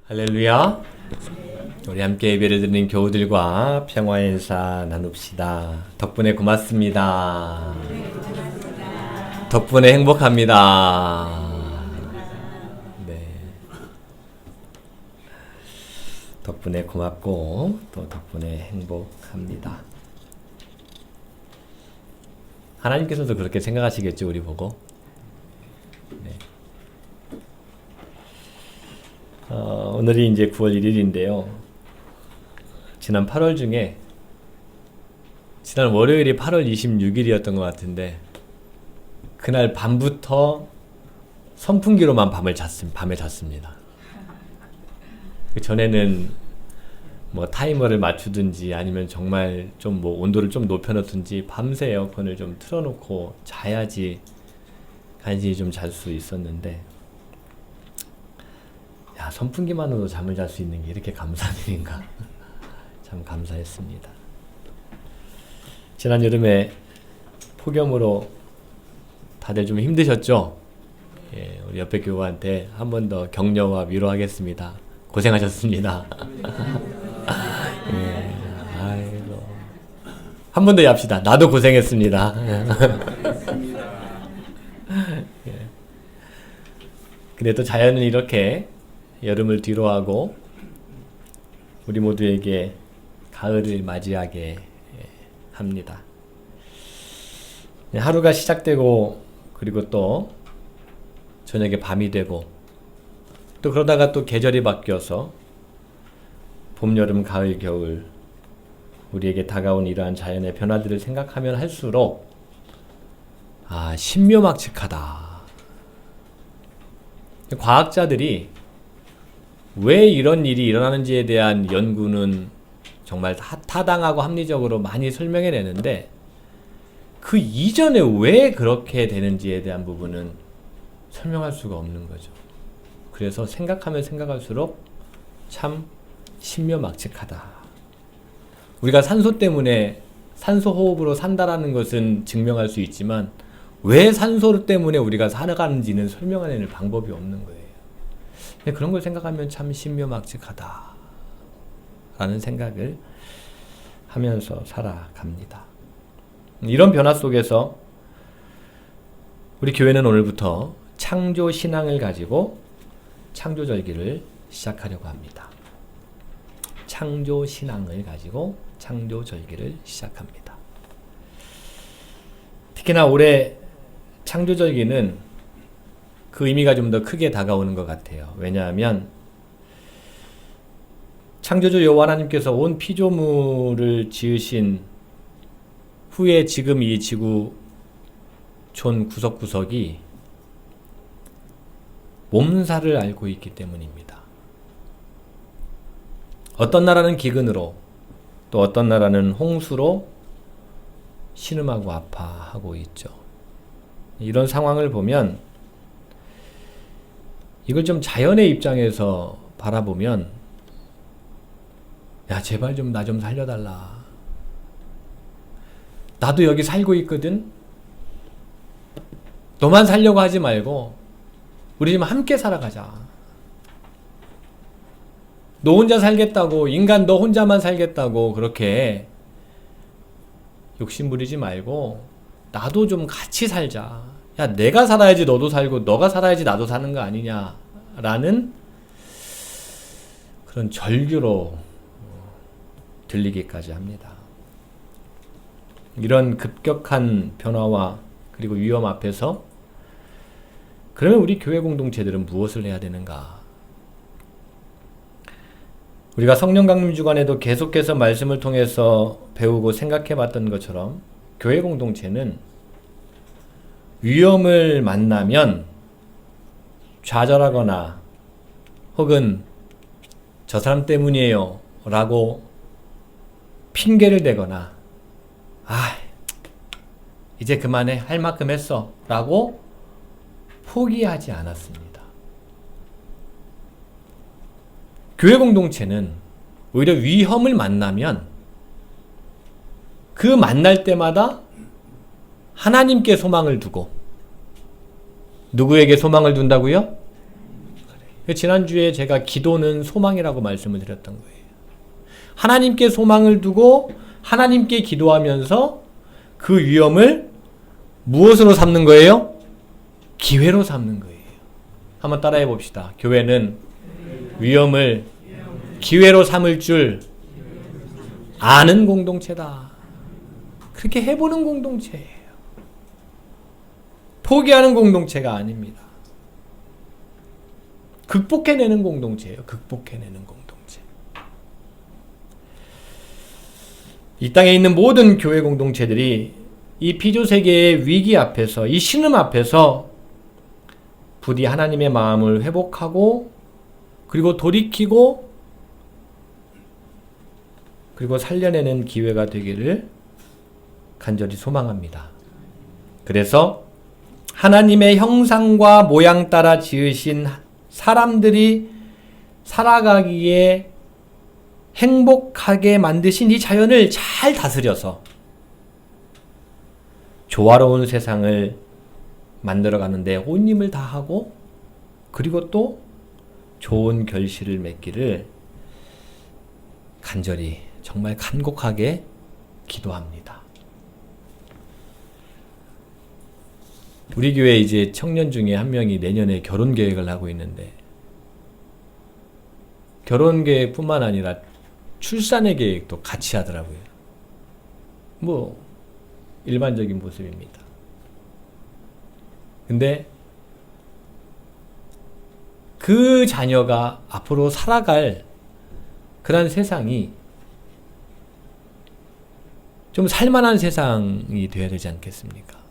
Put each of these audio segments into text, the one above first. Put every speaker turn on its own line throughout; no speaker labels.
할렐루야. 우리 함께 예배를 드리는 교우들과 평화의 인사 나눕시다. 덕분에 고맙습니다. 덕분에 행복합니다. 네. 덕분에 고맙고 또 덕분에 행복합니다. 하나님께서도 그렇게 생각하시겠죠, 우리 보고. 네. 오늘이 이제 9월 1일인데요. 지난 8월 중에 지난 월요일이 8월 26일이었던 것 같은데 그날 밤부터 선풍기로만 밤에 잤습니다. 그 전에는 뭐 타이머를 맞추든지 아니면 정말 좀 뭐 온도를 좀 높여놓든지 밤새 에어컨을 좀 틀어놓고 자야지 간신히 좀 잘 수 있었는데, 야, 선풍기만으로 잠을 잘 수 있는 게 이렇게 감사한 일인가. 참 감사했습니다. 지난 여름에 폭염으로 다들 좀 힘드셨죠? 예, 우리 옆에 교우한테 한 번 더 격려와 위로하겠습니다. 고생하셨습니다. 예, 아이고. 한 번 더 합시다. 나도 고생했습니다. 예. 근데 또 자연은 이렇게 여름을 뒤로하고 우리 모두에게 가을을 맞이하게 합니다. 하루가 시작되고 그리고 또 저녁에 밤이 되고 또 그러다가 또 계절이 바뀌어서 봄, 여름, 가을, 겨울 우리에게 다가온 이러한 자연의 변화들을 생각하면 할수록 신묘막측하다. 과학자들이 왜 이런 일이 일어나는지에 대한 연구는 정말 타당하고 합리적으로 많이 설명해 내는데 그 이전에 왜 그렇게 되는지에 대한 부분은 설명할 수가 없는 거죠. 그래서 생각하면 생각할수록 참 신묘막측하다. 우리가 산소 때문에 산소 호흡으로 산다라는 것은 증명할 수 있지만 왜 산소 때문에 우리가 살아가는지는 설명하는 방법이 없는 거예요. 그런 걸 생각하면 참 신묘막측하다 라는 생각을 하면서 살아갑니다. 이런 변화 속에서 우리 교회는 오늘부터 창조신앙을 가지고 창조절기를 시작하려고 합니다. 창조신앙을 가지고 창조절기를 시작합니다. 특히나 올해 창조절기는 그 의미가 좀 더 크게 다가오는 것 같아요. 왜냐하면 창조주 여호와 하나님께서 온 피조물을 지으신 후에 지금 이 지구촌 구석구석이 몸살을 앓고 있기 때문입니다. 어떤 나라는 기근으로 또 어떤 나라는 홍수로 신음하고 아파하고 있죠. 이런 상황을 보면 이걸 좀 자연의 입장에서 바라보면 야, 제발 좀 나 좀 살려달라. 나도 여기 살고 있거든. 너만 살려고 하지 말고 우리 좀 함께 살아가자. 너 혼자 살겠다고, 인간 너 혼자만 살겠다고 그렇게 욕심 부리지 말고 나도 좀 같이 살자. 야, 내가 살아야지 너도 살고 너가 살아야지 나도 사는 거 아니냐라는 그런 절규로 들리기까지 합니다. 이런 급격한 변화와 그리고 위험 앞에서 그러면 우리 교회 공동체들은 무엇을 해야 되는가? 우리가 성령 강림 주간에도 계속해서 말씀을 통해서 배우고 생각해 봤던 것처럼 교회 공동체는 위험을 만나면 좌절하거나 혹은 저 사람 때문이에요 라고 핑계를 대거나 이제 그만해 할 만큼 했어 라고 포기하지 않았습니다. 교회 공동체는 오히려 위험을 만나면 그 만날 때마다 하나님께 소망을 두고 누구에게 소망을 둔다고요? 지난주에 제가 기도는 소망이라고 말씀을 드렸던 거예요. 하나님께 소망을 두고 하나님께 기도하면서 그 위험을 무엇으로 삼는 거예요? 기회로 삼는 거예요. 한번 따라해 봅시다. 교회는 위험을 기회로 삼을 줄 아는 공동체다. 그렇게 해보는 공동체예요. 포기하는 공동체가 아닙니다. 극복해내는 공동체예요. 극복해내는 공동체. 이 땅에 있는 모든 교회 공동체들이 이 피조세계의 위기 앞에서, 이 신음 앞에서 부디 하나님의 마음을 회복하고 그리고 돌이키고 그리고 살려내는 기회가 되기를 간절히 소망합니다. 그래서 하나님의 형상과 모양 따라 지으신 사람들이 살아가기에 행복하게 만드신 이 자연을 잘 다스려서 조화로운 세상을 만들어가는데 온 힘을 다하고 그리고 또 좋은 결실을 맺기를 간절히 정말 간곡하게 기도합니다. 우리 교회 이제 청년 중에 한 명이 내년에 결혼 계획을 하고 있는데 결혼 계획뿐만 아니라 출산의 계획도 같이 하더라고요. 뭐 일반적인 모습입니다. 근데 그 자녀가 앞으로 살아갈 그런 세상이 좀 살만한 세상이 되어야 되지 않겠습니까?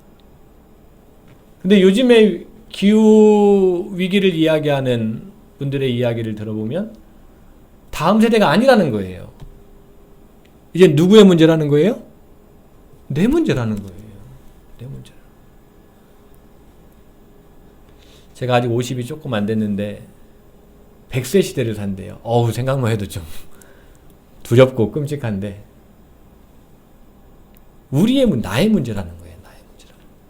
근데 요즘에 기후 위기를 이야기하는 분들의 이야기를 들어보면 다음 세대가 아니라는 거예요. 이제 누구의 문제라는 거예요? 내 문제라는 거예요. 내 문제. 제가 아직 50이 조금 안 됐는데 100세 시대를 산대요. 생각만 해도 좀 두렵고 끔찍한데 나의 문제라는 거예요. 나의 문제라는 거예요.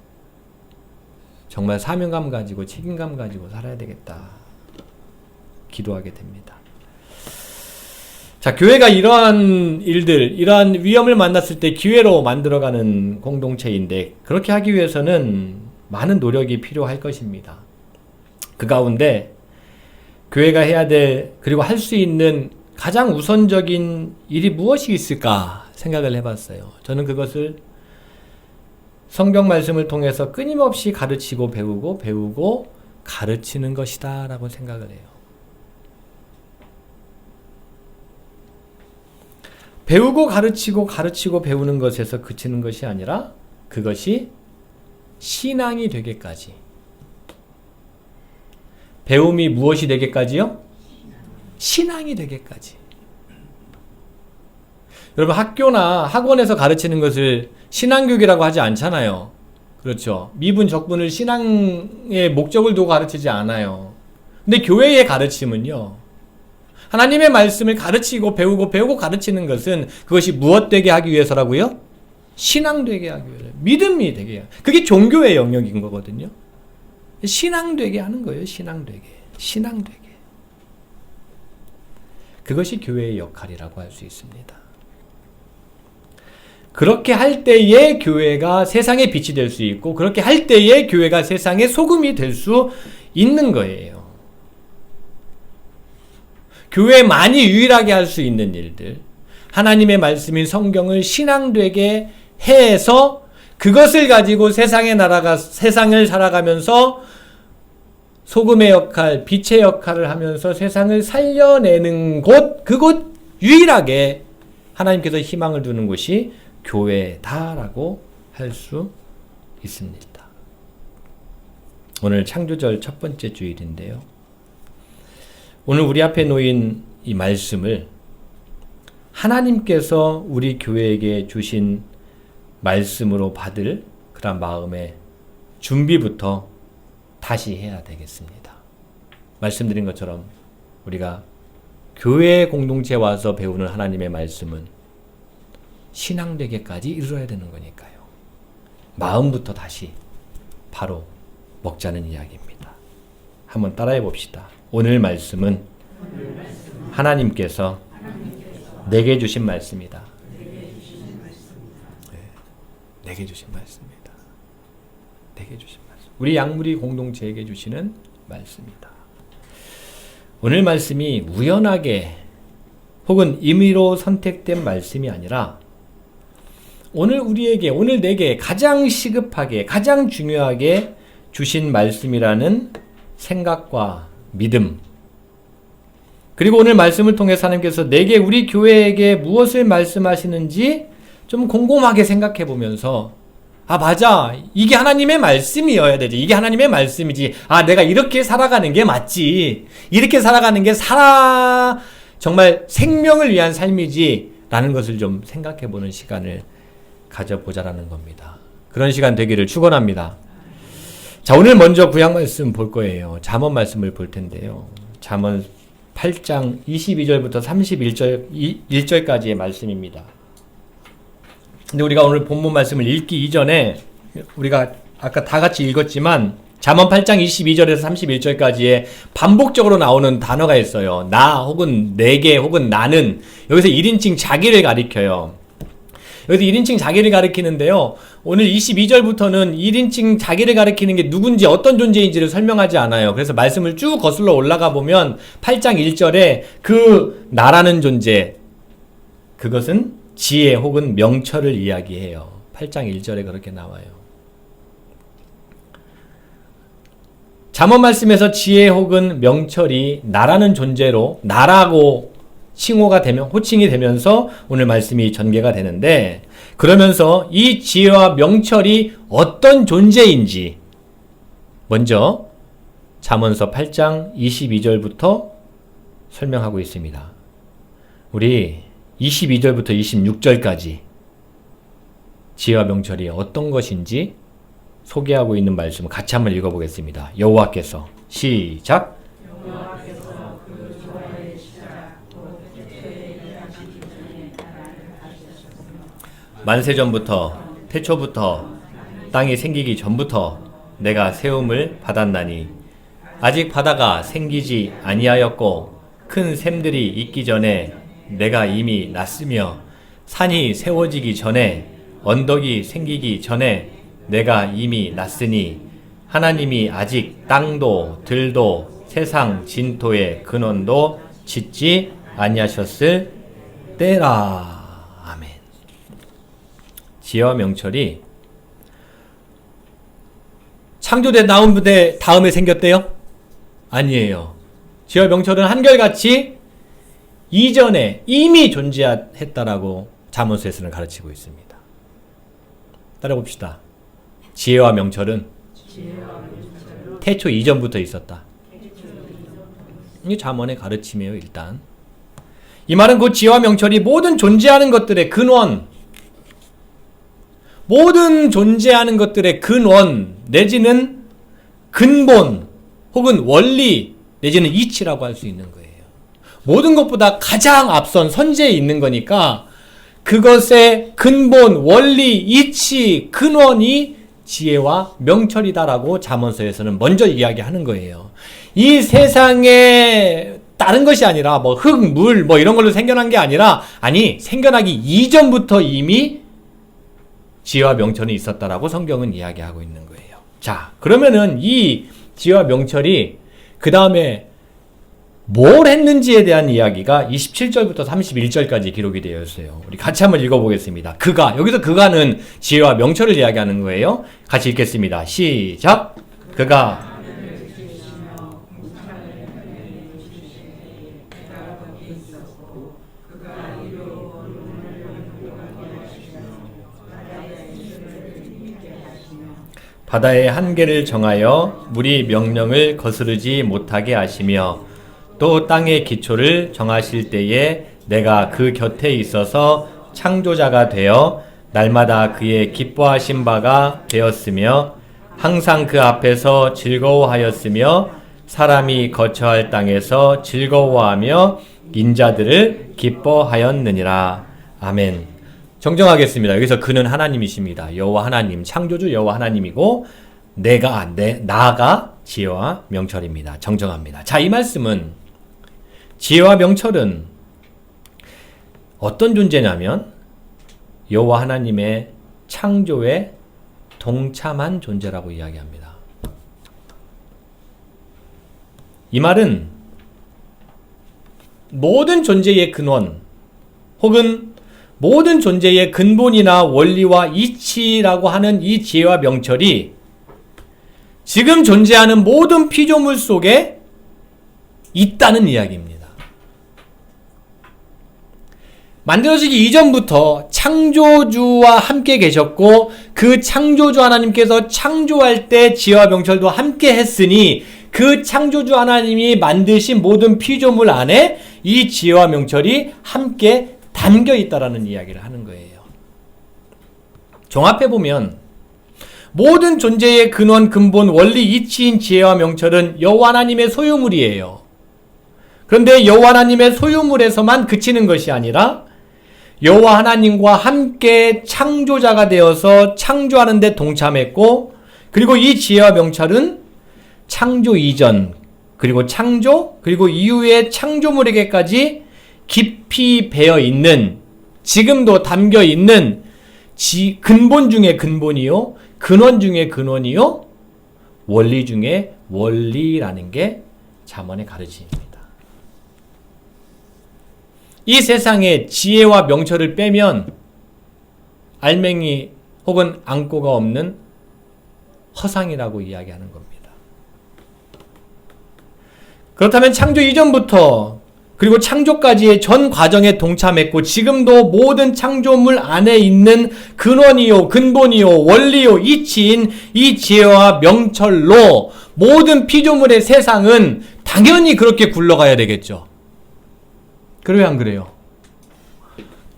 정말 사명감 가지고 책임감 가지고 살아야 되겠다. 기도하게 됩니다. 자, 교회가 이러한 일들, 이러한 위험을 만났을 때 기회로 만들어가는 공동체인데 그렇게 하기 위해서는 많은 노력이 필요할 것입니다. 그 가운데 교회가 해야 될 그리고 할 수 있는 가장 우선적인 일이 무엇이 있을까 생각을 해봤어요. 저는 그것을 성경 말씀을 통해서 끊임없이 가르치고 배우고 가르치는 것이다 라고 생각을 해요. 배우고 가르치고 배우는 것에서 그치는 것이 아니라 그것이 신앙이 되게까지. 배움이 무엇이 되게까지요? 신앙이 되게까지. 여러분 학교나 학원에서 가르치는 것을 신앙교육이라고 하지 않잖아요. 그렇죠. 미분, 적분을 신앙의 목적을 두고 가르치지 않아요. 근데 교회의 가르침은요. 하나님의 말씀을 가르치고 배우고 가르치는 것은 그것이 무엇 되게 하기 위해서라고요? 신앙 되게 하기 위해서. 믿음이 되게 해요. 그게 종교의 영역인 거거든요. 신앙 되게 하는 거예요. 신앙 되게. 그것이 교회의 역할이라고 할 수 있습니다. 그렇게 할 때에 교회가 세상의 빛이 될 수 있고 그렇게 할 때에 교회가 세상의 소금이 될 수 있는 거예요. 교회만이 유일하게 할 수 있는 일들, 하나님의 말씀인 성경을 신앙되게 해서 그것을 가지고 세상을 살아가면서 소금의 역할, 빛의 역할을 하면서 세상을 살려내는 그곳 유일하게 하나님께서 희망을 두는 곳이 교회다라고 할 수 있습니다. 오늘 창조절 첫 번째 주일인데요. 오늘 우리 앞에 놓인 이 말씀을 하나님께서 우리 교회에게 주신 말씀으로 받을 그런 마음의 준비부터 다시 해야 되겠습니다. 말씀드린 것처럼 우리가 교회 공동체에 와서 배우는 하나님의 말씀은 신앙되게까지 이르러야 되는 거니까요. 마음부터 다시 바로 먹자는 이야기입니다. 한번 따라해 봅시다. 오늘 말씀은 하나님께서 내게 주신 말씀이다. 내게 주신 말씀입니다. 내게 주신 말씀. 우리 양무리 공동체에게 주시는 말씀이다. 오늘 말씀이 우연하게 혹은 임의로 선택된 말씀이 아니라 오늘 우리에게, 오늘 내게 가장 시급하게, 가장 중요하게 주신 말씀이라는 생각과 믿음, 그리고 오늘 말씀을 통해서 하나님께서 내게, 우리 교회에게 무엇을 말씀하시는지 좀 곰곰하게 생각해 보면서, 아, 맞아, 이게 하나님의 말씀이어야 되지, 이게 하나님의 말씀이지, 아, 내가 이렇게 살아가는 게 맞지, 이렇게 살아가는 게 정말 생명을 위한 삶이지 라는 것을 좀 생각해 보는 시간을 가져보자라는 겁니다. 그런 시간 되기를 축원합니다. 자, 오늘 먼저 구약 말씀 볼 거예요. 잠언 말씀을 볼 텐데요. 잠언 8장 22절부터 31절까지의 말씀입니다. 근데 우리가 오늘 본문 말씀을 읽기 이전에 우리가 아까 다 같이 읽었지만 잠언 8장 22절에서 31절까지에 반복적으로 나오는 단어가 있어요. 나 혹은 내게 혹은 나는. 여기서 1인칭 자기를 가리켜요. 여기서 1인칭 자기를 가리키는데요. 오늘 22절부터는 1인칭 자기를 가리키는 게 누군지 어떤 존재인지를 설명하지 않아요. 그래서 말씀을 쭉 거슬러 올라가 보면 8장 1절에 그 나라는 존재, 그것은 지혜 혹은 명철을 이야기해요. 8장 1절에 그렇게 나와요. 잠언 말씀에서 지혜 혹은 명철이 나라는 존재로 나라고 호칭이 되면서 오늘 말씀이 전개가 되는데, 그러면서 이 지혜와 명철이 어떤 존재인지 먼저 잠언서 8장 22절부터 설명하고 있습니다. 우리 22절부터 26절까지 지혜와 명철이 어떤 것인지 소개하고 있는 말씀을 같이 한번 읽어보겠습니다. 여호와께서 시작. 만세전부터 태초부터 땅이 생기기 전부터 내가 세움을 받았나니 아직 바다가 생기지 아니하였고 큰 샘들이 있기 전에 내가 이미 났으며 산이 세워지기 전에 언덕이 생기기 전에 내가 이미 났으니 하나님이 아직 땅도 들도 세상 진토의 근원도 짓지 아니하셨을 때라. 아멘. 지혜와 명철이 창조된 다음에 생겼대요? 아니에요. 지혜와 명철은 한결같이 이전에 이미 존재했다라고 잠언서에서는 가르치고 있습니다. 따라봅시다. 지혜와 명철은 태초 이전부터 있었다. 이게 잠언의 가르침이에요. 일단 이 말은 그 지혜와 명철이 모든 존재하는 것들의 근원, 모든 존재하는 것들의 근원 내지는 근본 혹은 원리 내지는 이치라고 할 수 있는 거예요. 모든 것보다 가장 앞선 선제에 있는 거니까 그것의 근본, 원리, 이치, 근원이 지혜와 명철이다라고 잠언서에서는 먼저 이야기하는 거예요. 이 세상에 다른 것이 아니라 뭐 흙, 물 뭐 이런 걸로 생겨난 게 아니라, 아니 생겨나기 이전부터 이미 지혜와 명철이 있었다라고 성경은 이야기하고 있는 거예요. 자, 그러면은 이 지혜와 명철이 그 다음에 뭘 했는지에 대한 이야기가 27절부터 31절까지 기록이 되어 있어요. 우리 같이 한번 읽어보겠습니다. 여기서 그가는 지혜와 명철을 이야기하는 거예요. 같이 읽겠습니다. 시작. 그가 바다의 한계를 정하여 물이 명령을 거스르지 못하게 하시며 또 땅의 기초를 정하실 때에 내가 그 곁에 있어서 창조자가 되어 날마다 그의 기뻐하신 바가 되었으며 항상 그 앞에서 즐거워하였으며 사람이 거처할 땅에서 즐거워하며 인자들을 기뻐하였느니라. 아멘. 정정하겠습니다. 여기서 그는 하나님이십니다. 여호와 하나님, 창조주 여호와 하나님이고 나가 지혜와 명철입니다. 정정합니다. 자, 이 말씀은 지혜와 명철은 어떤 존재냐면 여호와 하나님의 창조에 동참한 존재라고 이야기합니다. 이 말은 모든 존재의 근원 혹은 모든 존재의 근본이나 원리와 이치라고 하는 이 지혜와 명철이 지금 존재하는 모든 피조물 속에 있다는 이야기입니다. 만들어지기 이전부터 창조주와 함께 계셨고 그 창조주 하나님께서 창조할 때 지혜와 명철도 함께 했으니 그 창조주 하나님이 만드신 모든 피조물 안에 이 지혜와 명철이 함께 담겨 있다라는 이야기를 하는 거예요. 종합해보면 모든 존재의 근원, 근본, 원리, 이치인 지혜와 명철은 여호와 하나님의 소유물이에요. 그런데 여호와 하나님의 소유물에서만 그치는 것이 아니라 여호와 하나님과 함께 창조자가 되어서 창조하는 데 동참했고, 그리고 이 지혜와 명철은 창조 이전, 그리고 창조, 그리고 이후의 창조물에게까지 깊이 배어 있는, 지금도 담겨 있는 근본 중에 근본이요, 근원 중에 근원이요, 원리 중에 원리라는 게 잠언의 가르침입니다. 이 세상에 지혜와 명철을 빼면 알맹이 혹은 안고가 없는 허상이라고 이야기하는 겁니다. 그렇다면 창조 이전부터 그리고 창조까지의 전 과정에 동참했고 지금도 모든 창조물 안에 있는 근원이요, 근본이요, 원리요, 이치인 이 지혜와 명철로 모든 피조물의 세상은 당연히 그렇게 굴러가야 되겠죠. 그래요, 안 그래요?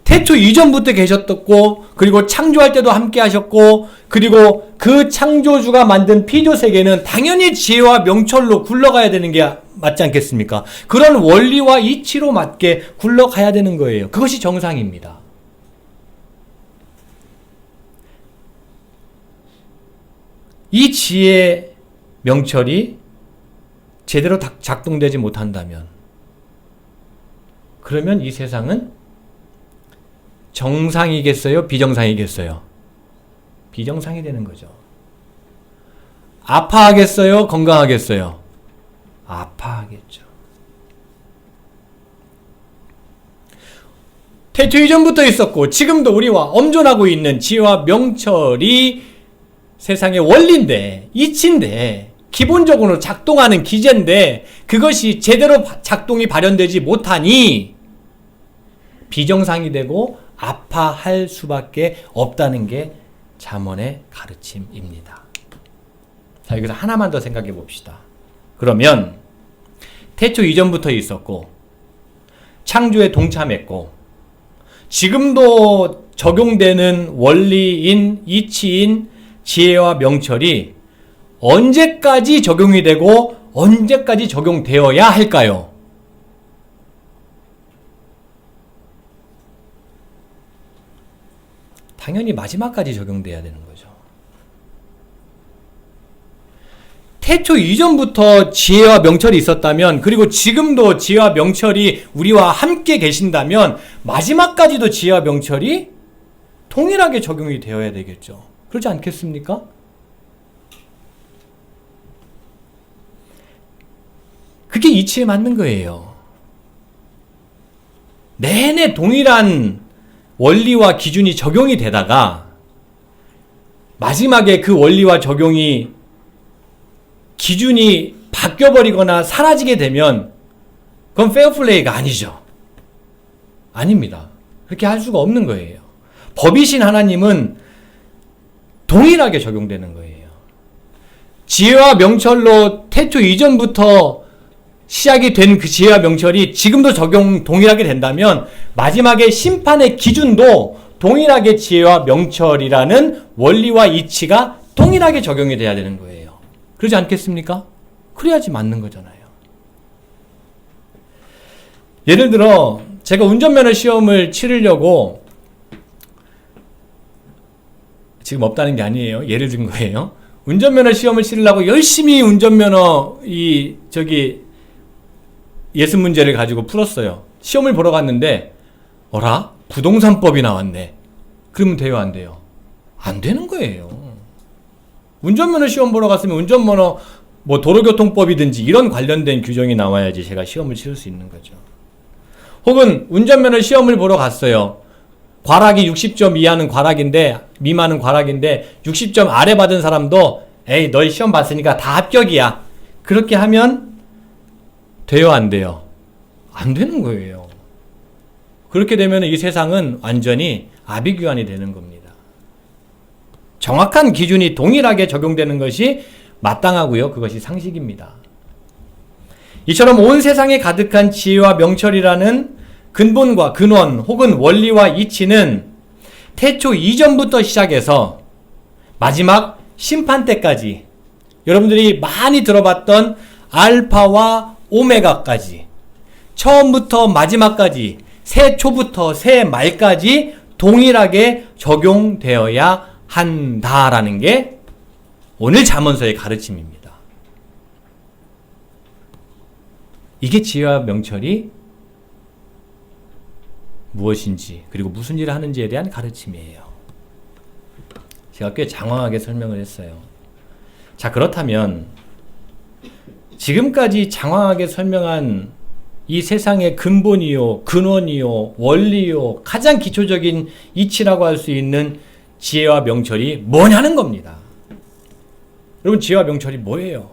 태초 이전부터 계셨고, 그리고 창조할 때도 함께 하셨고, 그리고 그 창조주가 만든 피조 세계는 당연히 지혜와 명철로 굴러가야 되는 게 맞지 않겠습니까? 그런 원리와 이치로 맞게 굴러가야 되는 거예요. 그것이 정상입니다. 이 지혜, 명철이 제대로 작동되지 못한다면 그러면 이 세상은 정상이겠어요? 비정상이겠어요? 비정상이 되는 거죠. 아파하겠어요? 건강하겠어요? 아파하겠죠. 태초 이전부터 있었고 지금도 우리와 엄존하고 있는 지혜와 명철이 세상의 원리인데, 이치인데, 기본적으로 작동하는 기제인데 그것이 제대로 작동이 발현되지 못하니 비정상이 되고 아파할 수밖에 없다는 게 잠언의 가르침입니다. 자, 여기서 하나만 더 생각해 봅시다. 그러면 태초 이전부터 있었고 창조에 동참했고 지금도 적용되는 원리인 이치인 지혜와 명철이 언제까지 적용이 되고 언제까지 적용되어야 할까요? 당연히 마지막까지 적용돼야 되는 거죠. 태초 이전부터 지혜와 명철이 있었다면, 그리고 지금도 지혜와 명철이 우리와 함께 계신다면 마지막까지도 지혜와 명철이 동일하게 적용이 되어야 되겠죠. 그렇지 않겠습니까? 그게 이치에 맞는 거예요. 내내 동일한 원리와 기준이 적용이 되다가 마지막에 그 원리와 적용이 기준이 바뀌어버리거나 사라지게 되면 그건 페어플레이가 아니죠. 아닙니다. 그렇게 할 수가 없는 거예요. 법이신 하나님은 동일하게 적용되는 거예요. 지혜와 명철로 태초 이전부터 시작이 된 그 지혜와 명철이 지금도 적용 동일하게 된다면 마지막에 심판의 기준도 동일하게 지혜와 명철이라는 원리와 이치가 동일하게 적용이 돼야 되는 거예요. 그러지 않겠습니까? 그래야지 맞는 거잖아요. 예를 들어 제가 운전면허 시험을 치르려고, 지금 없다는 게 아니에요. 예를 든 거예요. 운전면허 시험을 치르려고 열심히 운전면허 예습 문제를 가지고 풀었어요. 시험을 보러 갔는데 어라? 부동산법이 나왔네. 그러면 돼요, 안 돼요? 안 되는 거예요. 운전면허 시험 보러 갔으면 운전면허 도로교통법이든지 이런 관련된 규정이 나와야지 제가 시험을 치를 수 있는 거죠. 혹은 운전면허 시험을 보러 갔어요. 과락이 60점 이하는 과락인데, 미만은 과락인데 60점 아래 받은 사람도 에이 너희 시험 봤으니까 다 합격이야. 그렇게 하면 돼요, 안 돼요? 안 되는 거예요. 그렇게 되면 이 세상은 완전히 아비규환이 되는 겁니다. 정확한 기준이 동일하게 적용되는 것이 마땅하고요. 그것이 상식입니다. 이처럼 온 세상에 가득한 지혜와 명철이라는 근본과 근원 혹은 원리와 이치는 태초 이전부터 시작해서 마지막 심판 때까지 여러분들이 많이 들어봤던 알파와 오메가까지 처음부터 마지막까지 새 초부터 새 말까지 동일하게 적용되어야 한다라는 게 오늘 잠언서의 가르침입니다. 이게 지혜와 명철이 무엇인지 그리고 무슨 일을 하는지에 대한 가르침이에요. 제가 꽤 장황하게 설명을 했어요. 자, 그렇다면 지금까지 장황하게 설명한 이 세상의 근본이요, 근원이요, 원리요, 가장 기초적인 이치라고 할 수 있는 지혜와 명철이 뭐냐는 겁니다. 여러분, 지혜와 명철이 뭐예요?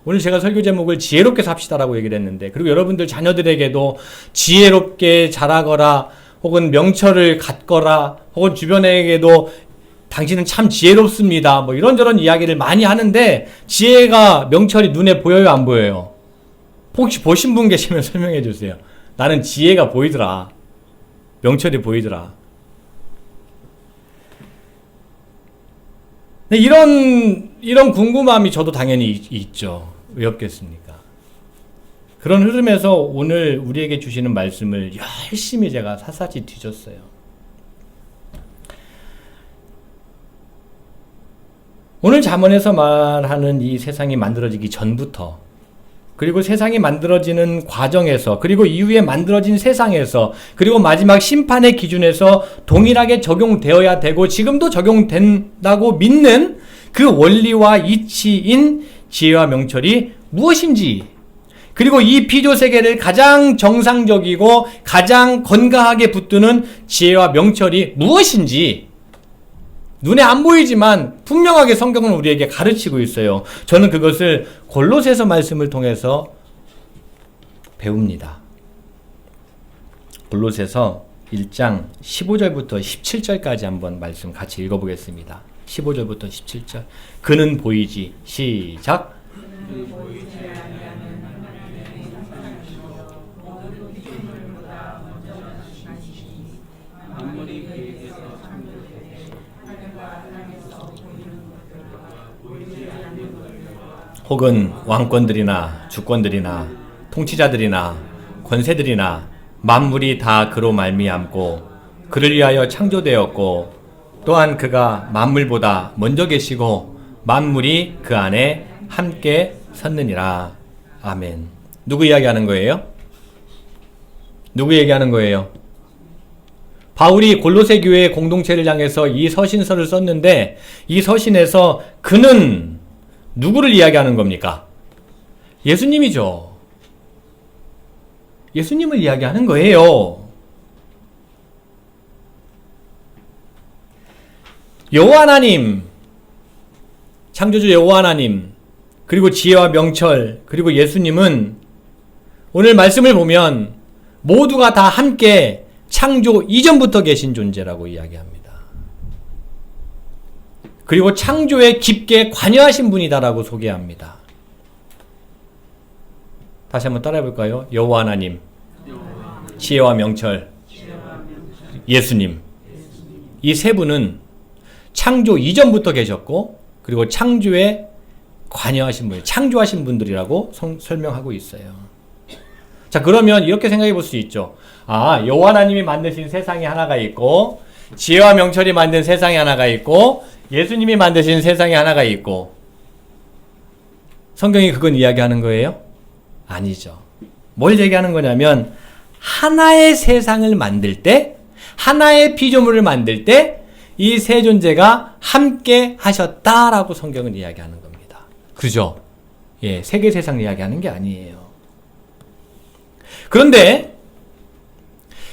오늘 제가 설교 제목을 지혜롭게 삽시다라고 얘기를 했는데, 그리고 여러분들 자녀들에게도 지혜롭게 자라거라, 혹은 명철을 갖거라, 혹은 주변에게도 당신은 참 지혜롭습니다, 이런저런 이야기를 많이 하는데, 지혜가 명철이 눈에 보여요, 안 보여요? 혹시 보신 분 계시면 설명해 주세요. 나는 지혜가 보이더라, 명철이 보이더라. 이런 궁금함이 저도 당연히 있죠. 왜 없겠습니까? 그런 흐름에서 오늘 우리에게 주시는 말씀을 열심히 제가 샅샅이 뒤졌어요. 오늘 잠언에서 말하는 이 세상이 만들어지기 전부터, 그리고 세상이 만들어지는 과정에서, 그리고 이후에 만들어진 세상에서, 그리고 마지막 심판의 기준에서 동일하게 적용되어야 되고 지금도 적용된다고 믿는 그 원리와 이치인 지혜와 명철이 무엇인지, 그리고 이 피조세계를 가장 정상적이고 가장 건강하게 붙드는 지혜와 명철이 무엇인지 눈에 안 보이지만 분명하게 성경은 우리에게 가르치고 있어요. 저는 그것을 골로새서 말씀을 통해서 배웁니다. 골로새서 1장 15절부터 17절까지 한번 말씀 같이 읽어보겠습니다. 15절부터 17절. 그는 보이지. 시작. 혹은 왕권들이나 주권들이나 통치자들이나 권세들이나 만물이 다 그로 말미암고 그를 위하여 창조되었고 또한 그가 만물보다 먼저 계시고 만물이 그 안에 함께 섰느니라. 아멘. 누구 이야기하는 거예요? 누구 얘기하는 거예요? 바울이 골로새 교회 공동체를 향해서 이 서신서를 썼는데 이 서신에서 그는 누구를 이야기하는 겁니까? 예수님이죠. 예수님을 이야기하는 거예요. 여호와 하나님, 창조주 여호와 하나님, 그리고 지혜와 명철, 그리고 예수님은 오늘 말씀을 보면 모두가 다 함께 창조 이전부터 계신 존재라고 이야기합니다. 그리고 창조에 깊게 관여하신 분이다라고 소개합니다. 다시 한번 따라해 볼까요? 여호와 하나님, 지혜와 명철, 예수님. 이 세 분은 창조 이전부터 계셨고 그리고 창조에 관여하신 분이에요. 창조하신 분들이라고 설명하고 있어요. 자, 그러면 이렇게 생각해 볼 수 있죠. 아, 여호와 하나님이 만드신 세상이 하나가 있고 지혜와 명철이 만든 세상이 하나가 있고 예수님이 만드신 세상이 하나가 있고 성경이 그건 이야기하는 거예요? 아니죠. 뭘 얘기하는 거냐면 하나의 세상을 만들 때, 하나의 피조물을 만들 때 이 세 존재가 함께 하셨다라고 성경은 이야기하는 겁니다. 그죠? 예, 세계 세상 이야기하는 게 아니에요. 그런데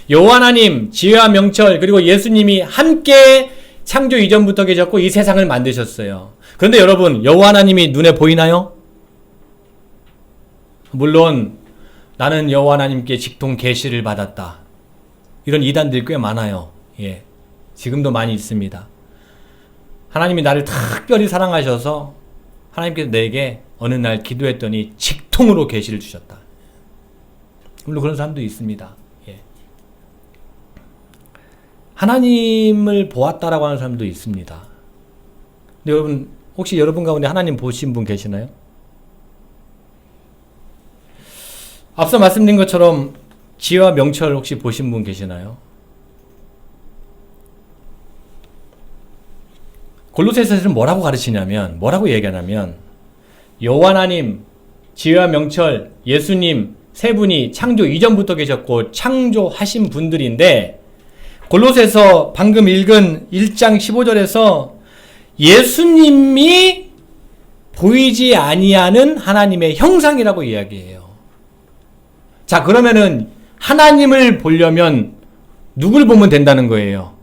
여호와 하나님, 지혜와 명철, 그리고 예수님이 함께 창조 이전부터 계셨고 이 세상을 만드셨어요. 그런데 여러분, 여호와 하나님이 눈에 보이나요? 물론 나는 여호와 하나님께 직통 계시를 받았다. 이런 이단들이 꽤 많아요. 예, 지금도 많이 있습니다. 하나님이 나를 특별히 사랑하셔서 하나님께서 내게 어느 날 기도했더니 직통으로 계시를 주셨다. 물론 그런 사람도 있습니다. 예. 하나님을 보았다라고 하는 사람도 있습니다. 근데 여러분, 혹시 여러분 가운데 하나님 보신 분 계시나요? 앞서 말씀드린 것처럼 지혜와 명철 혹시 보신 분 계시나요? 골로새서는 뭐라고 가르치냐면, 뭐라고 얘기하냐면 여호와 하나님, 지혜와 명철, 예수님 세 분이 창조 이전부터 계셨고 창조하신 분들인데, 골로새서 방금 읽은 1장 15절에서 예수님이 보이지 아니하는 하나님의 형상이라고 이야기해요. 자, 그러면은 하나님을 보려면 누굴 보면 된다는 거예요?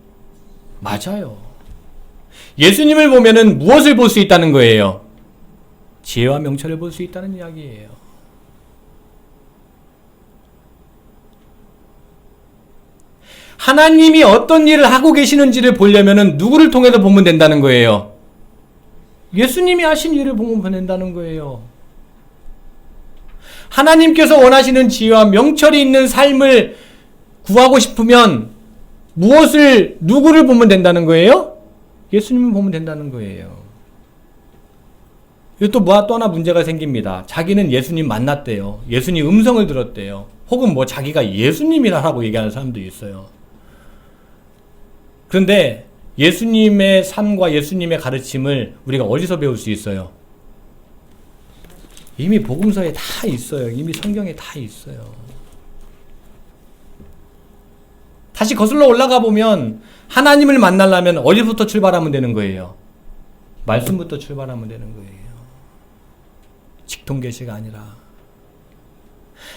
맞아요. 예수님을 보면은 무엇을 볼 수 있다는 거예요? 지혜와 명철을 볼 수 있다는 이야기예요. 하나님이 어떤 일을 하고 계시는지를 보려면은 누구를 통해서 보면 된다는 거예요? 예수님이 하신 일을 보면 된다는 거예요. 하나님께서 원하시는 지혜와 명철이 있는 삶을 구하고 싶으면 누구를 보면 된다는 거예요? 예수님을 보면 된다는 거예요. 이거 또 하나 문제가 생깁니다. 자기는 예수님 만났대요. 예수님 음성을 들었대요. 혹은 자기가 예수님이라고 얘기하는 사람도 있어요. 그런데 예수님의 삶과 예수님의 가르침을 우리가 어디서 배울 수 있어요? 이미 복음서에 다 있어요. 이미 성경에 다 있어요. 다시 거슬러 올라가 보면 하나님을 만나려면 어디부터 출발하면 되는 거예요? 말씀부터 출발하면 되는 거예요. 직통계시가 아니라.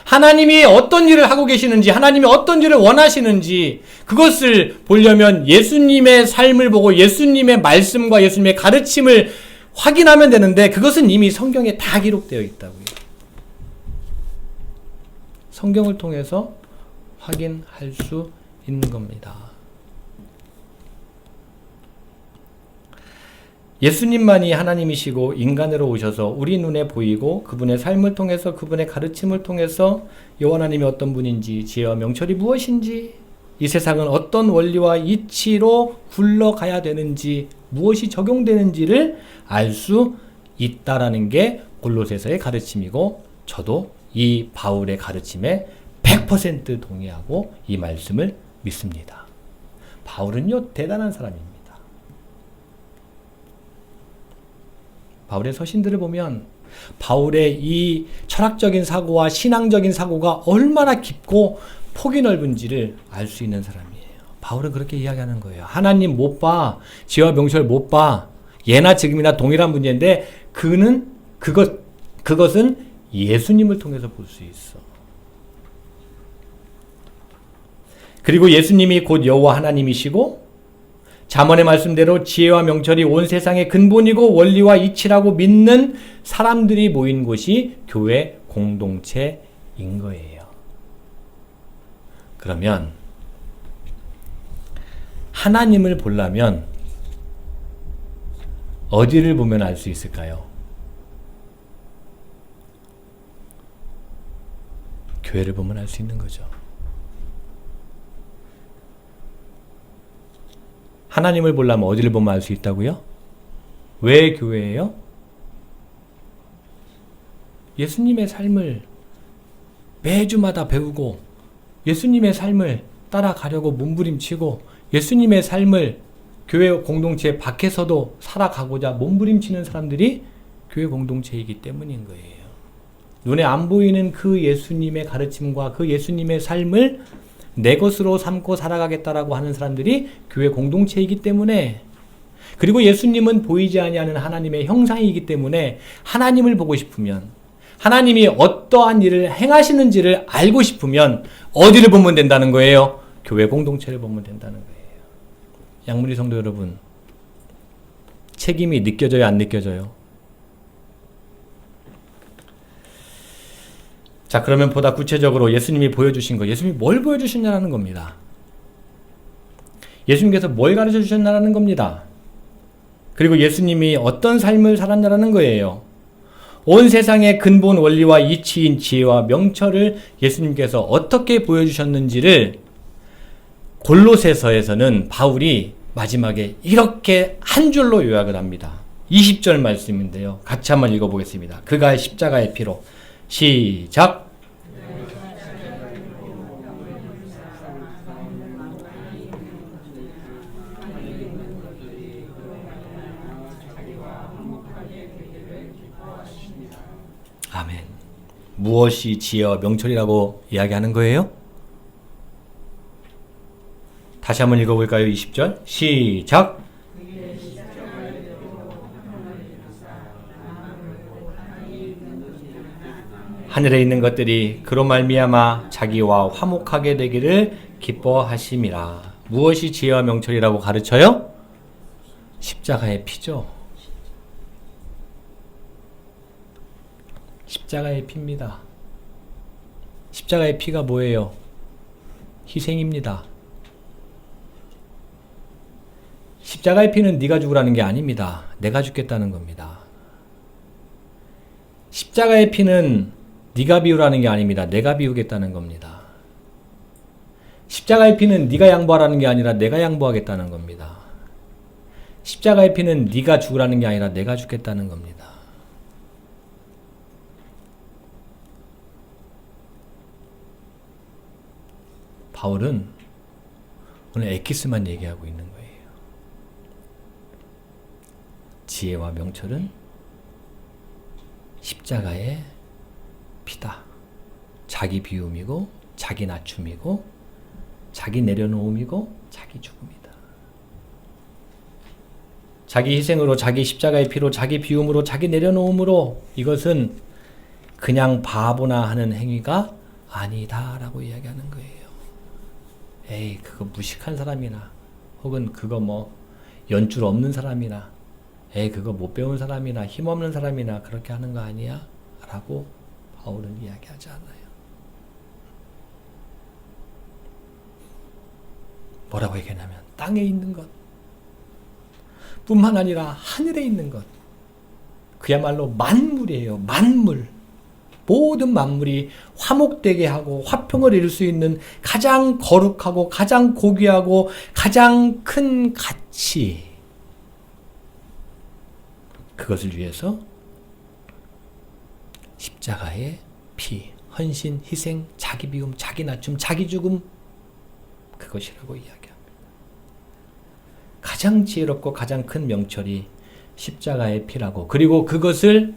하나님이 어떤 일을 하고 계시는지, 하나님이 어떤 일을 원하시는지 그것을 보려면 예수님의 삶을 보고 예수님의 말씀과 예수님의 가르침을 확인하면 되는데, 그것은 이미 성경에 다 기록되어 있다고요. 성경을 통해서 확인할 수 있는 겁니다. 예수님만이 하나님이시고 인간으로 오셔서 우리 눈에 보이고 그분의 삶을 통해서, 그분의 가르침을 통해서 여호와 하나님이 어떤 분인지, 지혜와 명철이 무엇인지, 이 세상은 어떤 원리와 이치로 굴러가야 되는지, 무엇이 적용되는지를 알 수 있다라는 게 골로새서의 가르침이고, 저도 이 바울의 가르침에 100% 동의하고 이 말씀을 믿습니다. 바울은요, 대단한 사람입니다. 바울의 서신들을 보면 바울의 이 철학적인 사고와 신앙적인 사고가 얼마나 깊고 폭이 넓은지를 알 수 있는 사람이에요. 바울은 그렇게 이야기하는 거예요. 하나님 못 봐. 지혜와 명철 못 봐. 예나 지금이나 동일한 문제인데 그것은 예수님을 통해서 볼 수 있어. 그리고 예수님이 곧 여호와 하나님이시고 잠언의 말씀대로 지혜와 명철이 온 세상의 근본이고 원리와 이치라고 믿는 사람들이 모인 곳이 교회 공동체인 거예요. 그러면 하나님을 보려면 어디를 보면 알 수 있을까요? 교회를 보면 알 수 있는 거죠. 하나님을 보려면 어디를 보면 알 수 있다고요? 왜 교회예요? 예수님의 삶을 매주마다 배우고 예수님의 삶을 따라가려고 몸부림치고 예수님의 삶을 교회 공동체 밖에서도 살아가고자 몸부림치는 사람들이 교회 공동체이기 때문인 거예요. 눈에 안 보이는 그 예수님의 가르침과 그 예수님의 삶을 내 것으로 삼고 살아가겠다라고 하는 사람들이 교회 공동체이기 때문에, 그리고 예수님은 보이지 아니하는 하나님의 형상이기 때문에 하나님을 보고 싶으면, 하나님이 어떠한 일을 행하시는지를 알고 싶으면 어디를 보면 된다는 거예요? 교회 공동체를 보면 된다는 거예요. 양무리 성도 여러분, 책임이 느껴져요, 안 느껴져요? 자, 그러면 보다 구체적으로 예수님이 보여주신 거, 예수님이 뭘 보여주셨냐라는 겁니다. 예수님께서 뭘 가르쳐 주셨냐라는 겁니다. 그리고 예수님이 어떤 삶을 살았냐라는 거예요. 온 세상의 근본 원리와 이치인 지혜와 명철을 예수님께서 어떻게 보여주셨는지를 골로새서에서는 바울이 마지막에 이렇게 한 줄로 요약을 합니다. 20절 말씀인데요. 같이 한번 읽어보겠습니다. 그가 십자가의 피로. 시작. 아멘. 무엇이 지혜와 명철이라고 이야기하는 거예요? 다시 한번 읽어볼까요? 20절 시작. 하늘에 있는 것들이 그로 말미암아 자기와 화목하게 되기를 기뻐하심이라. 무엇이 지혜와 명철이라고 가르쳐요? 십자가의 피죠. 십자가의 피입니다. 십자가의 피가 뭐예요? 희생입니다. 십자가의 피는 네가 죽으라는 게 아닙니다. 내가 죽겠다는 겁니다. 십자가의 피는 네가 비우라는 게 아닙니다. 내가 비우겠다는 겁니다. 십자가의 피는 네가 양보하라는 게 아니라 내가 양보하겠다는 겁니다. 십자가의 피는 네가 죽으라는 게 아니라 내가 죽겠다는 겁니다. 바울은 오늘 에키스만 얘기하고 있는 거예요. 지혜와 명철은 십자가의 피다. 자기 비움이고 자기 낮춤이고 자기 내려놓음이고 자기 죽음이다. 자기 희생으로, 자기 십자가의 피로, 자기 비움으로, 자기 내려놓음으로, 이것은 그냥 바보나 하는 행위가 아니다라고 이야기하는 거예요. 에이, 그거 무식한 사람이나, 혹은 그거 뭐 연줄 없는 사람이나, 에이, 그거 못 배운 사람이나 힘없는 사람이나 그렇게 하는 거 아니야? 라고 바울은 이야기하지 않아요. 뭐라고 얘기하냐면 땅에 있는 것 뿐만 아니라 하늘에 있는 것, 그야말로 만물이에요. 만물. 모든 만물이 화목되게 하고 화평을 이룰 수 있는 가장 거룩하고 가장 고귀하고 가장 큰 가치, 그것을 위해서 십자가의 피, 헌신, 희생, 자기 비움, 자기 낮춤, 자기 죽음, 그것이라고 이야기합니다. 가장 지혜롭고 가장 큰 명철이 십자가의 피라고, 그리고 그것을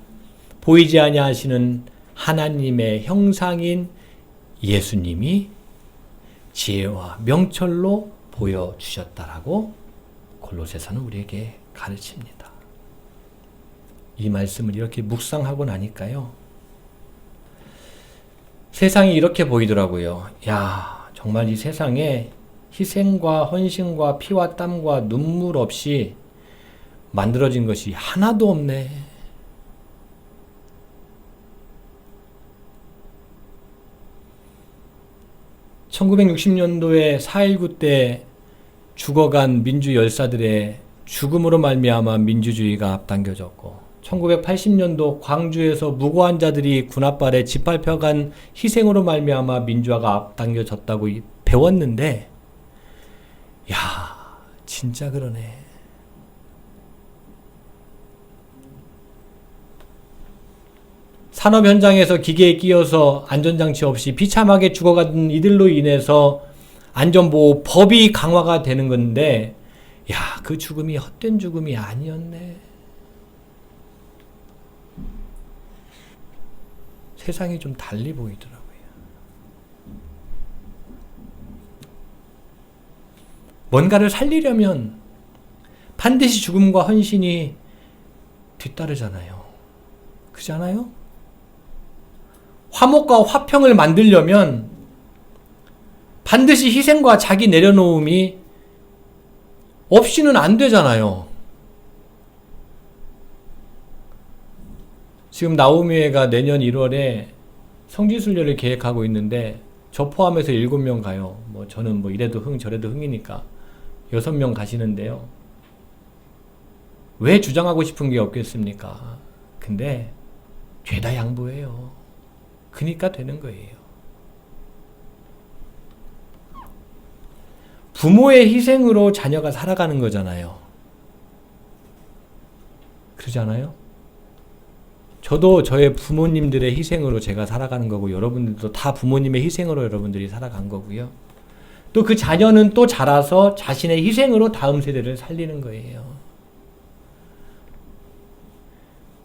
보이지 아니하시는 하나님의 형상인 예수님이 지혜와 명철로 보여주셨다라고 골로새서는 우리에게 가르칩니다. 이 말씀을 이렇게 묵상하고 나니까요, 세상이 이렇게 보이더라고요. 야, 정말 이 세상에 희생과 헌신과 피와 땀과 눈물 없이 만들어진 것이 하나도 없네. (1960년도에) 4.19 때 죽어간 민주 열사들의 죽음으로 말미암아 민주주의가 앞당겨졌고, 1980년도 광주에서 무고한 자들이 군합발에 짓밟혀간 희생으로 말미암아 민주화가 앞당겨졌다고 배웠는데, 야, 진짜 그러네. 산업 현장에서 기계에 끼어서 안전장치 없이 비참하게 죽어간 이들로 인해서 안전보호법이 강화가 되는 건데, 야, 그 죽음이 헛된 죽음이 아니었네. 세상이 좀 달리 보이더라고요. 뭔가를 살리려면 반드시 죽음과 헌신이 뒤따르잖아요. 그렇지 않아요? 화목과 화평을 만들려면 반드시 희생과 자기 내려놓음이 없이는 안 되잖아요. 지금 나오미회가 내년 1월에 성지순례를 계획하고 있는데 저 포함해서 7명 가요. 뭐 저는 뭐 이래도 흥 저래도 흥이니까 6명 가시는데요. 왜 주장하고 싶은 게 없겠습니까? 근데 죄다 양보해요. 그니까 되는 거예요. 부모의 희생으로 자녀가 살아가는 거잖아요. 그러지 않아요? 저도 저의 부모님들의 희생으로 제가 살아가는 거고 여러분들도 다 부모님의 희생으로 여러분들이 살아간 거고요. 또 그 자녀는 또 자라서 자신의 희생으로 다음 세대를 살리는 거예요.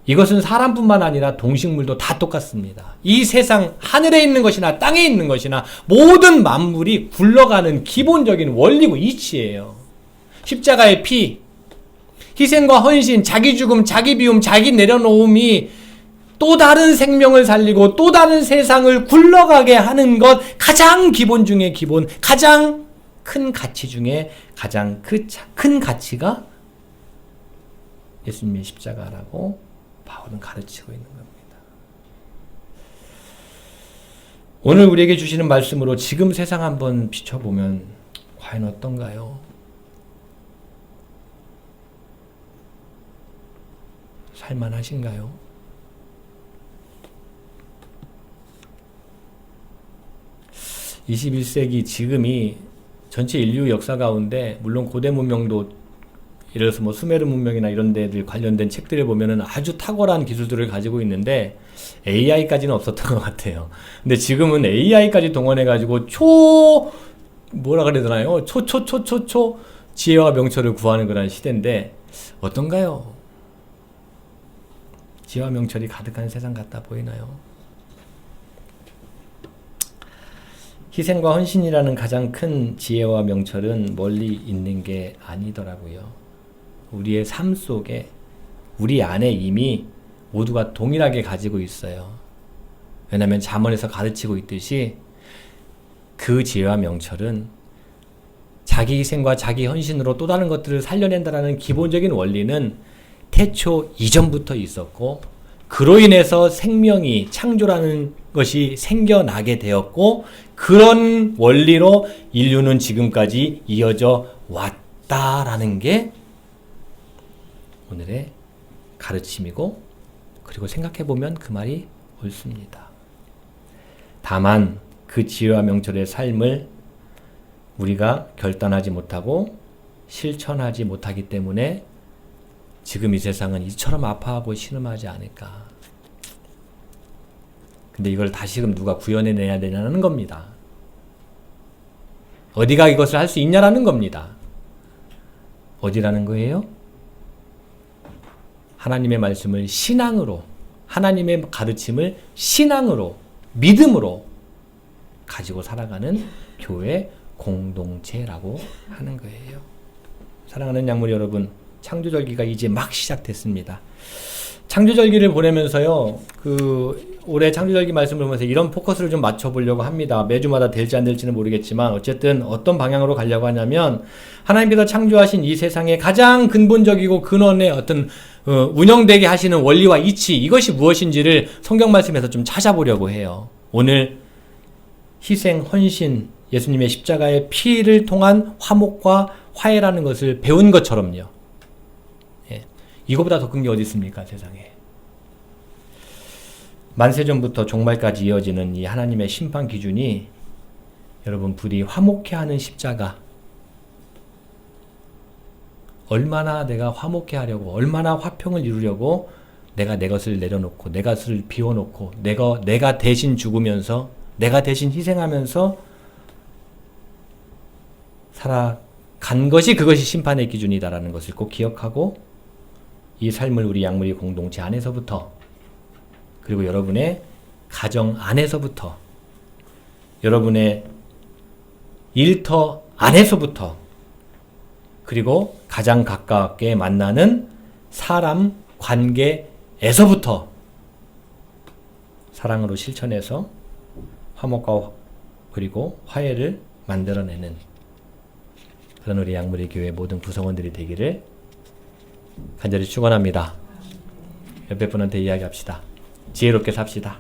이것은 사람뿐만 아니라 동식물도 다 똑같습니다. 이 세상 하늘에 있는 것이나 땅에 있는 것이나 모든 만물이 굴러가는 기본적인 원리고 이치예요. 십자가의 피, 희생과 헌신, 자기 죽음, 자기 비움, 자기 내려놓음이 또 다른 생명을 살리고 또 다른 세상을 굴러가게 하는 것, 가장 기본 중에 기본, 가장 큰 가치 중에 가장 큰 가치가 예수님의 십자가라고 바울은 가르치고 있는 겁니다. 오늘 우리에게 주시는 말씀으로 지금 세상 한번 비춰보면 과연 어떤가요? 살만하신가요? 21세기 지금이 전체 인류 역사 가운데 물론 고대 문명도 예를 들어서 뭐 수메르 문명이나 이런 데들 관련된 책들을 보면은 아주 탁월한 기술들을 가지고 있는데 AI까지는 없었던 것 같아요. 근데 지금은 AI까지 동원해가지고 뭐라 그래야 되나요? 지혜와 명철을 구하는 그런 시대인데 어떤가요? 지혜와 명철이 가득한 세상 같다 보이나요? 희생과 헌신이라는 가장 큰 지혜와 명철은 멀리 있는 게 아니더라고요. 우리의 삶 속에 우리 안에 이미 모두가 동일하게 가지고 있어요. 왜냐하면 잠언에서 가르치고 있듯이 그 지혜와 명철은 자기 희생과 자기 헌신으로 또 다른 것들을 살려낸다는 기본적인 원리는 태초 이전부터 있었고 그로 인해서 생명이 창조라는 것이 생겨나게 되었고 그런 원리로 인류는 지금까지 이어져 왔다라는 게 오늘의 가르침이고 그리고 생각해보면 그 말이 옳습니다. 다만 그 지혜와 명철의 삶을 우리가 결단하지 못하고 실천하지 못하기 때문에 지금 이 세상은 이처럼 아파하고 신음하지 않을까. 근데 이걸 다시금 누가 구현해내야 되냐는 겁니다. 어디가 이것을 할 수 있냐라는 겁니다. 어디라는 거예요? 하나님의 말씀을 신앙으로, 하나님의 가르침을 신앙으로, 믿음으로 가지고 살아가는 교회 공동체라고 하는 거예요. 사랑하는 양물 여러분, 창조절기가 이제 막 시작됐습니다. 창조절기를 보내면서요, 올해 창조절기 말씀을 보면서 이런 포커스를 좀 맞춰보려고 합니다. 매주마다 될지 안 될지는 모르겠지만 어쨌든 어떤 방향으로 가려고 하냐면 하나님께서 창조하신 이 세상의 가장 근본적이고 근원의 어떤 운영되게 하시는 원리와 이치, 이것이 무엇인지를 성경 말씀에서 좀 찾아보려고 해요. 오늘 희생, 헌신, 예수님의 십자가의 피를 통한 화목과 화해라는 것을 배운 것처럼요. 예. 이거보다 더 큰 게 어디 있습니까, 세상에. 만세전부터 종말까지 이어지는 이 하나님의 심판 기준이 여러분 부디 화목해하는 십자가, 얼마나 내가 화목해하려고, 얼마나 화평을 이루려고 내가 내 것을 내려놓고 내 것을 비워놓고 내가 대신 죽으면서 내가 대신 희생하면서 살아가야 간 것이 그것이 심판의 기준이다라는 것을 꼭 기억하고 이 삶을 우리 양무리 공동체 안에서부터 그리고 여러분의 가정 안에서부터 여러분의 일터 안에서부터 그리고 가장 가깝게 만나는 사람 관계에서부터 사랑으로 실천해서 화목과 그리고 화해를 만들어내는 그런 우리 양무리 교회 모든 구성원들이 되기를 간절히 축원합니다. 옆에 분한테 이야기합시다. 지혜롭게 삽시다.